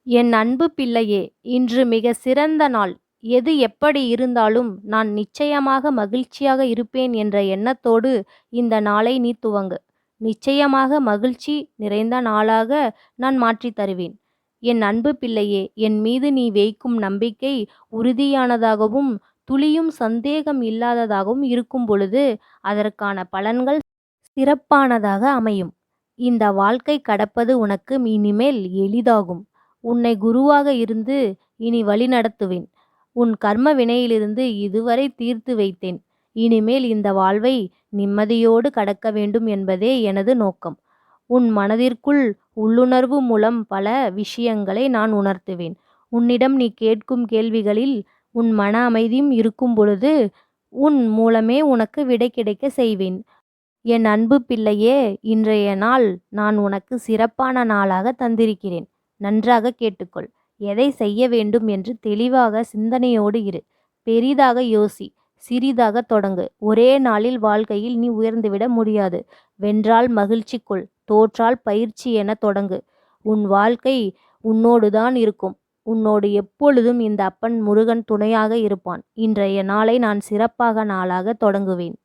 என் அன்பு பிள்ளையே, இன்று மிகச் சிறந்த நாள். எது எப்படி இருந்தாலும் நான் நிச்சயமாக மகிழ்ச்சியாக இருப்பேன் என்ற எண்ணத்தோடு இந்த நாளை நீ துவங்கு. நிச்சயமாக மகிழ்ச்சி நிறைந்த நாளாக நான் மாற்றித் தருவேன். என் அன்பு பிள்ளையே, என் மீது நீ வைக்கும் நம்பிக்கை உறுதியானதாகவும் துளியும் சந்தேகம் இல்லாததாகவும் இருக்கும் பொழுது அதற்கான பலன்கள் சிறப்பானதாக அமையும். இந்த வாழ்க்கை கடப்பது உனக்கு இனிமேல் எளிதாகும். உன்னை குருவாக இருந்து இனி வழிநடத்துவேன். உன் கர்ம வினையிலிருந்து இதுவரை தீர்த்து வைத்தேன். இனிமேல் இந்த வாழ்வை நிம்மதியோடு கடக்க வேண்டும் என்பதே எனது நோக்கம். உன் மனதிற்குள் உள்ளுணர்வு மூலம் பல விஷயங்களை நான் உணர்த்துவேன். உன்னிடம் நீ கேட்கும் கேள்விகளில் உன் மன அமைதியும் இருக்கும் பொழுது உன் மூலமே உனக்கு விடை கிடைக்க செய்வேன். என் அன்பு பிள்ளையே, இன்றைய நாள் நான் உனக்கு சிறப்பான நாளாக தந்திருக்கிறேன். நன்றாக கேட்டுக்கொள். எதை செய்ய வேண்டும் என்று தெளிவாக சிந்தனையோடு இரு. பெரிதாக யோசி, சிறிதாக தொடங்கு. ஒரே நாளில் வாழ்க்கையில் நீ உயர்ந்துவிட முடியாது. வென்றால் மகிழ்ச்சி கொள், தோற்றால் பயிற்சி என தொடங்கு. உன் வாழ்க்கை உன்னோடுதான் இருக்கும். உன்னோடு எப்பொழுதும் இந்த அப்பன் முருகன் துணையாக இருப்பான். இன்றைய நாளை நான் சிறப்பாக நாளாக தொடங்குவேன்.